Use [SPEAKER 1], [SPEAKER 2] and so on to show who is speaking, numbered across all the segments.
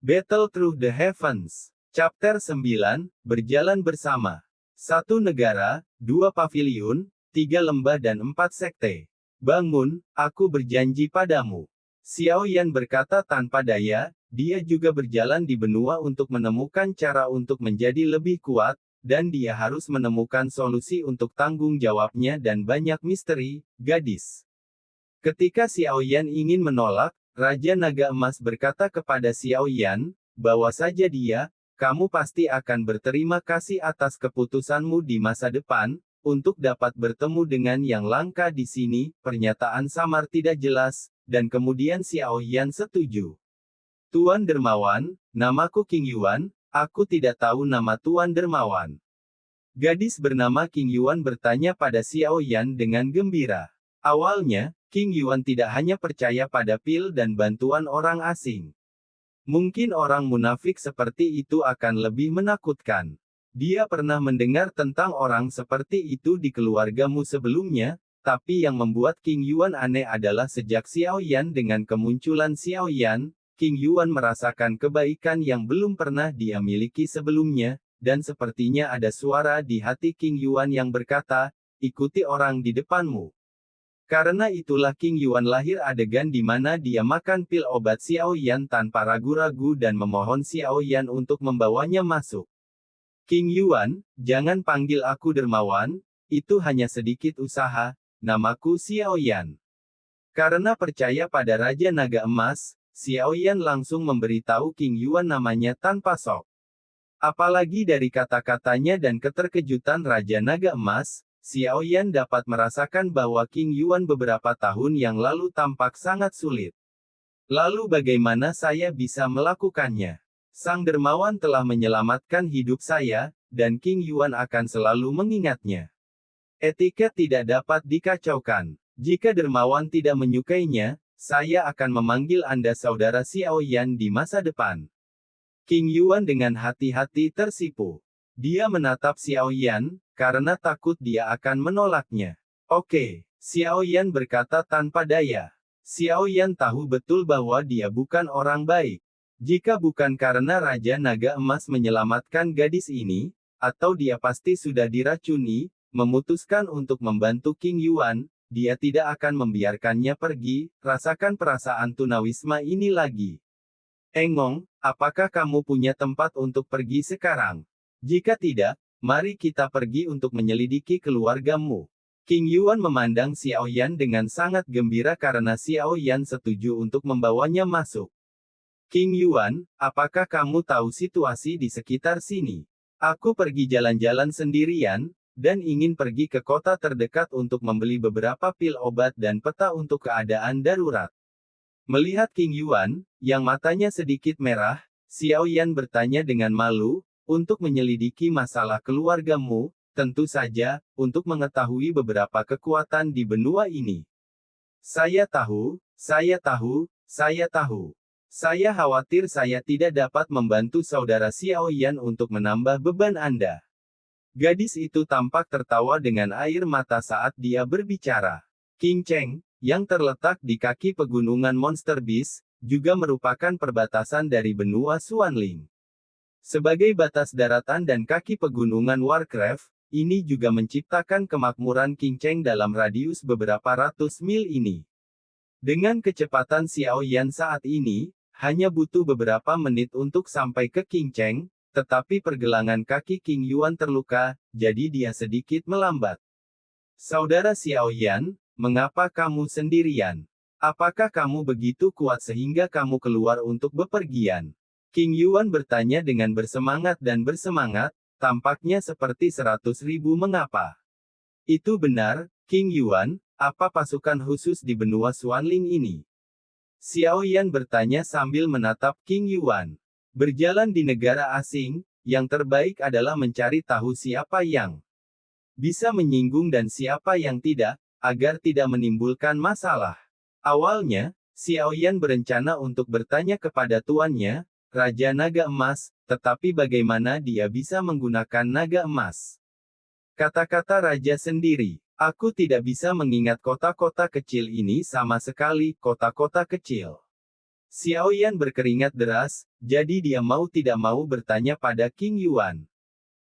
[SPEAKER 1] Battle Through the Heavens. Chapter 9, Berjalan Bersama. Satu negara, dua paviliun, tiga lembah dan empat sekte. Bangun, aku berjanji padamu. Xiao Yan berkata tanpa daya, dia juga berjalan di benua untuk menemukan cara untuk menjadi lebih kuat, dan dia harus menemukan solusi untuk tanggung jawabnya dan banyak misteri, gadis. Ketika Xiao Yan ingin menolak, Raja Naga Emas berkata kepada Xiao Yan, "Bawa saja dia, kamu pasti akan berterima kasih atas keputusanmu di masa depan, untuk dapat bertemu dengan yang langka di sini." Pernyataan samar tidak jelas, dan kemudian Xiao Yan setuju. "Tuan Dermawan, namaku King Yuan, aku tidak tahu nama Tuan Dermawan." Gadis bernama King Yuan bertanya pada Xiao Yan dengan gembira. Awalnya, King Yuan tidak hanya percaya pada pil dan bantuan orang asing. Mungkin orang munafik seperti itu akan lebih menakutkan. Dia pernah mendengar tentang orang seperti itu di keluargamu sebelumnya, tapi yang membuat King Yuan aneh adalah sejak Xiao Yan dengan kemunculan Xiao Yan, King Yuan merasakan kebaikan yang belum pernah dia miliki sebelumnya, dan sepertinya ada suara di hati King Yuan yang berkata, "Ikuti orang di depanmu." Karena itulah King Yuan lahir adegan di mana dia makan pil obat Xiao Yan tanpa ragu-ragu dan memohon Xiao Yan untuk membawanya masuk. "King Yuan, jangan panggil aku dermawan, itu hanya sedikit usaha, namaku Xiao Yan." Karena percaya pada Raja Naga Emas, Xiao Yan langsung memberitahu King Yuan namanya tanpa sok. Apalagi dari kata-katanya dan keterkejutan Raja Naga Emas, Xiao Yan dapat merasakan bahwa King Yuan beberapa tahun yang lalu tampak sangat sulit. Lalu bagaimana saya bisa melakukannya? Sang dermawan telah menyelamatkan hidup saya, dan King Yuan akan selalu mengingatnya. Etiket tidak dapat dikacaukan. Jika dermawan tidak menyukainya, saya akan memanggil Anda saudara Xiao Yan di masa depan. King Yuan dengan hati-hati tersipu. Dia menatap Xiao Yan, karena takut dia akan menolaknya. "Oke," Xiao Yan berkata tanpa daya. Xiao Yan tahu betul bahwa dia bukan orang baik. Jika bukan karena Raja Naga Emas menyelamatkan gadis ini, atau dia pasti sudah diracuni, memutuskan untuk membantu King Yuan, dia tidak akan membiarkannya pergi. Rasakan perasaan tunawisma ini lagi. "Engong, apakah kamu punya tempat untuk pergi sekarang? Jika tidak, mari kita pergi untuk menyelidiki keluargamu." King Yuan memandang Xiao Yan dengan sangat gembira karena Xiao Yan setuju untuk membawanya masuk. "King Yuan, apakah kamu tahu situasi di sekitar sini? Aku pergi jalan-jalan sendirian, dan ingin pergi ke kota terdekat untuk membeli beberapa pil obat dan peta untuk keadaan darurat." Melihat King Yuan, yang matanya sedikit merah, Xiao Yan bertanya dengan malu, "Untuk menyelidiki masalah keluargamu, tentu saja, untuk mengetahui beberapa kekuatan di benua ini." Saya tahu, saya tahu, saya tahu. Saya khawatir saya tidak dapat membantu saudara Xiao Yan untuk menambah beban Anda." Gadis itu tampak tertawa dengan air mata saat dia berbicara. King Cheng, yang terletak di kaki pegunungan Monster Beast, juga merupakan perbatasan dari benua Xuanling. Sebagai batas daratan dan kaki pegunungan Warcraft, ini juga menciptakan kemakmuran King Cheng dalam radius beberapa ratus mil ini. Dengan kecepatan Xiao Yan saat ini, hanya butuh beberapa menit untuk sampai ke King Cheng, tetapi pergelangan kaki King Yuan terluka, jadi dia sedikit melambat. "Saudara Xiao Yan, mengapa kamu sendirian? Apakah kamu begitu kuat sehingga kamu keluar untuk bepergian?" King Yuan bertanya dengan bersemangat dan bersemangat, tampaknya seperti 100.000 mengapa. "Itu benar, King Yuan, apa pasukan khusus di benua Xuanling ini?" Xiao Yan bertanya sambil menatap King Yuan. "Berjalan di negara asing, yang terbaik adalah mencari tahu siapa yang bisa menyinggung dan siapa yang tidak, agar tidak menimbulkan masalah." Awalnya, Xiao Yan berencana untuk bertanya kepada tuannya, Raja Naga Emas, tetapi bagaimana dia bisa menggunakan naga emas? Kata-kata raja sendiri, "Aku tidak bisa mengingat kota-kota kecil ini sama sekali, kota-kota kecil." Xiaoyan berkeringat deras, jadi dia mau tidak mau bertanya pada King Yuan.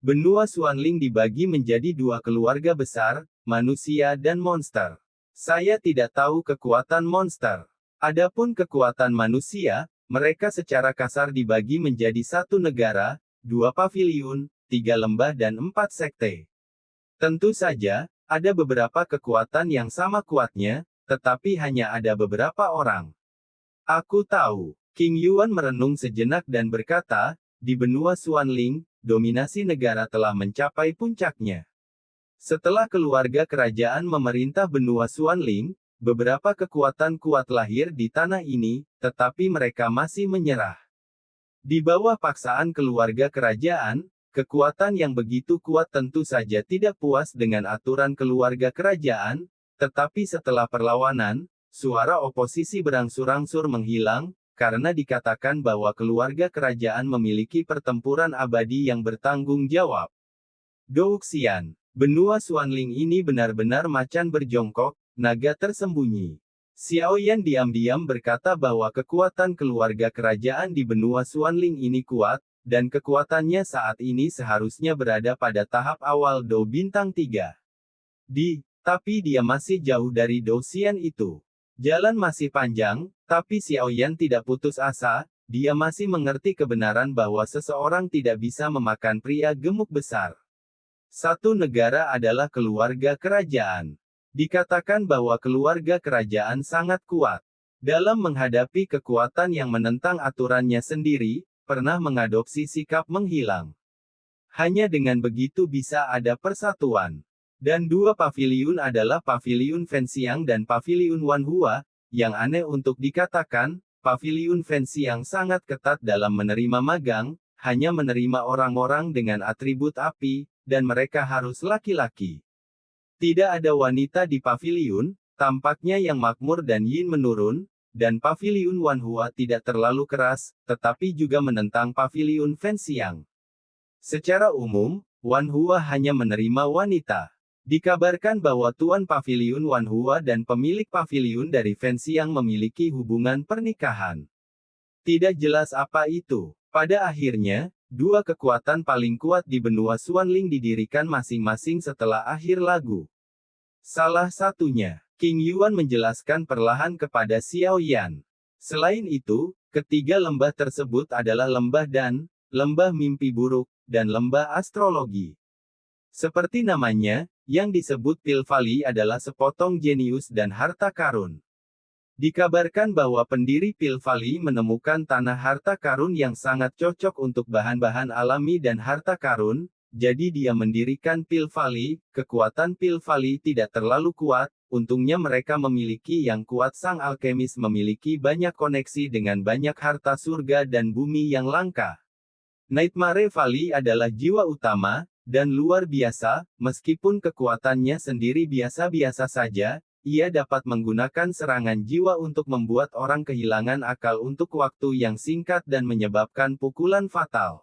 [SPEAKER 1] Benua Xuanling dibagi menjadi dua keluarga besar, manusia dan monster. Saya tidak tahu kekuatan monster. Adapun kekuatan manusia, mereka secara kasar dibagi menjadi satu negara, dua paviliun, tiga lembah dan empat sekte. Tentu saja, ada beberapa kekuatan yang sama kuatnya, tetapi hanya ada beberapa orang. Aku tahu. King Yuan merenung sejenak dan berkata, di benua Xuanling, dominasi negara telah mencapai puncaknya. Setelah keluarga kerajaan memerintah benua Xuanling, beberapa kekuatan kuat lahir di tanah ini, tetapi mereka masih menyerah. Di bawah paksaan keluarga kerajaan, kekuatan yang begitu kuat tentu saja tidak puas dengan aturan keluarga kerajaan, tetapi setelah perlawanan, suara oposisi berangsur-angsur menghilang, karena dikatakan bahwa keluarga kerajaan memiliki pertempuran abadi yang bertanggung jawab. Douxian, benua Xuanling ini benar-benar macan berjongkok, naga tersembunyi. Xiaoyan diam-diam berkata bahwa kekuatan keluarga kerajaan di benua Xuanling ini kuat, dan kekuatannya saat ini seharusnya berada pada tahap awal Dou Bintang 3. Tapi dia masih jauh dari Douxian itu. Jalan masih panjang, tapi Xiaoyan tidak putus asa, dia masih mengerti kebenaran bahwa seseorang tidak bisa memakan pria gemuk besar. Satu negara adalah keluarga kerajaan. Dikatakan bahwa keluarga kerajaan sangat kuat. Dalam menghadapi kekuatan yang menentang aturannya sendiri, pernah mengadopsi sikap menghilang. Hanya dengan begitu bisa ada persatuan. Dan dua paviliun adalah paviliun Fenxiang dan paviliun Wanhua, yang aneh untuk dikatakan, paviliun Fenxiang sangat ketat dalam menerima magang, hanya menerima orang-orang dengan atribut api, dan mereka harus laki-laki. Tidak ada wanita di paviliun, tampaknya yang makmur dan yin menurun, dan paviliun Wanhua tidak terlalu keras, tetapi juga menentang paviliun Fenxiang. Secara umum, Wanhua hanya menerima wanita. Dikabarkan bahwa Tuan Paviliun Wanhua dan pemilik paviliun dari Fenxiang memiliki hubungan pernikahan. Tidak jelas apa itu. Pada akhirnya, dua kekuatan paling kuat di benua Xuanling didirikan masing-masing setelah akhir lagu. Salah satunya, King Yuan menjelaskan perlahan kepada Xiaoyan. Selain itu, ketiga lembah tersebut adalah lembah Dan, lembah mimpi buruk, dan lembah astrologi. Seperti namanya, yang disebut Pil Valley adalah sepotong jenius dan harta karun. Dikabarkan bahwa pendiri Pil Valley menemukan tanah harta karun yang sangat cocok untuk bahan-bahan alami dan harta karun, jadi dia mendirikan Pil Valley. Kekuatan Pil Valley tidak terlalu kuat, untungnya mereka memiliki yang kuat. Sang alkemis memiliki banyak koneksi dengan banyak harta surga dan bumi yang langka. Nightmare Valley adalah jiwa utama, dan luar biasa, meskipun kekuatannya sendiri biasa-biasa saja, ia dapat menggunakan serangan jiwa untuk membuat orang kehilangan akal untuk waktu yang singkat dan menyebabkan pukulan fatal.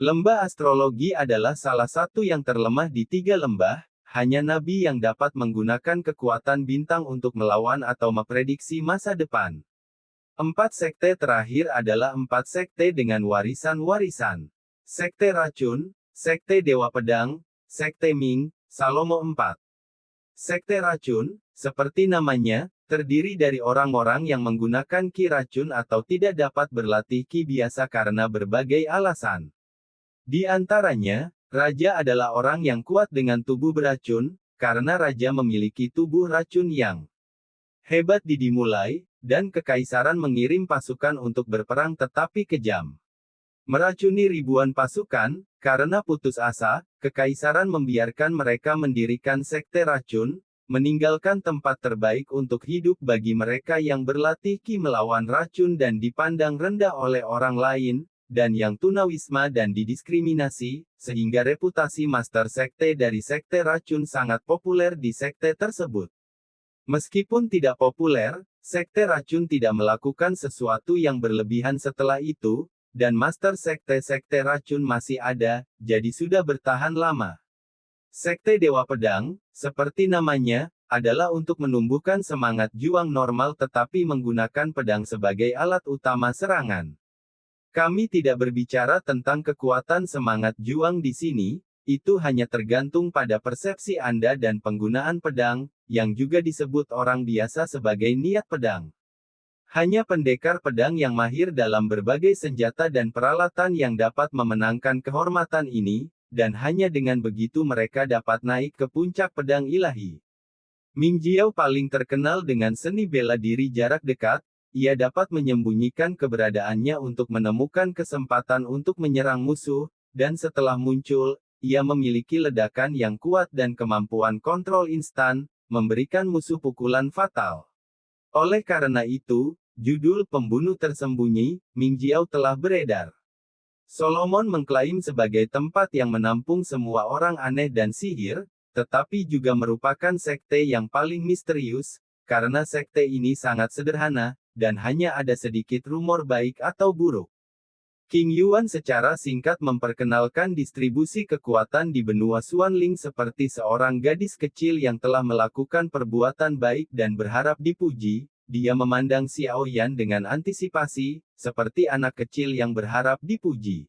[SPEAKER 1] Lembah astrologi adalah salah satu yang terlemah di tiga lembah, hanya nabi yang dapat menggunakan kekuatan bintang untuk melawan atau memprediksi masa depan. Empat sekte terakhir adalah empat sekte dengan warisan-warisan. Sekte Racun, Sekte Dewa Pedang, Sekte Ming, Salomo IV. Sekte Racun, seperti namanya, terdiri dari orang-orang yang menggunakan ki racun atau tidak dapat berlatih ki biasa karena berbagai alasan. Di antaranya, raja adalah orang yang kuat dengan tubuh beracun, karena raja memiliki tubuh racun yang hebat dimulai, dan kekaisaran mengirim pasukan untuk berperang tetapi kejam. Meracuni ribuan pasukan, karena putus asa, kekaisaran membiarkan mereka mendirikan sekte racun, meninggalkan tempat terbaik untuk hidup bagi mereka yang berlatih ki melawan racun dan dipandang rendah oleh orang lain, dan yang tunawisma dan didiskriminasi, sehingga reputasi master sekte dari sekte racun sangat populer di sekte tersebut. Meskipun tidak populer, sekte racun tidak melakukan sesuatu yang berlebihan setelah itu, dan master sekte-sekte racun masih ada, jadi sudah bertahan lama. Sekte Dewa Pedang, seperti namanya, adalah untuk menumbuhkan semangat juang normal tetapi menggunakan pedang sebagai alat utama serangan. Kami tidak berbicara tentang kekuatan semangat juang di sini, itu hanya tergantung pada persepsi Anda dan penggunaan pedang, yang juga disebut orang biasa sebagai niat pedang. Hanya pendekar pedang yang mahir dalam berbagai senjata dan peralatan yang dapat memenangkan kehormatan ini, dan hanya dengan begitu mereka dapat naik ke puncak pedang ilahi. Ming Jiao paling terkenal dengan seni bela diri jarak dekat, ia dapat menyembunyikan keberadaannya untuk menemukan kesempatan untuk menyerang musuh, dan setelah muncul, ia memiliki ledakan yang kuat dan kemampuan kontrol instan, memberikan musuh pukulan fatal. Oleh karena itu, judul pembunuh tersembunyi, Ming Jiao telah beredar. Solomon mengklaim sebagai tempat yang menampung semua orang aneh dan sihir, tetapi juga merupakan sekte yang paling misterius, karena sekte ini sangat sederhana, dan hanya ada sedikit rumor baik atau buruk. King Yuan secara singkat memperkenalkan distribusi kekuatan di benua Xuanling seperti seorang gadis kecil yang telah melakukan perbuatan baik dan berharap dipuji. Dia memandang Xiao Yan dengan antisipasi, seperti anak kecil yang berharap dipuji.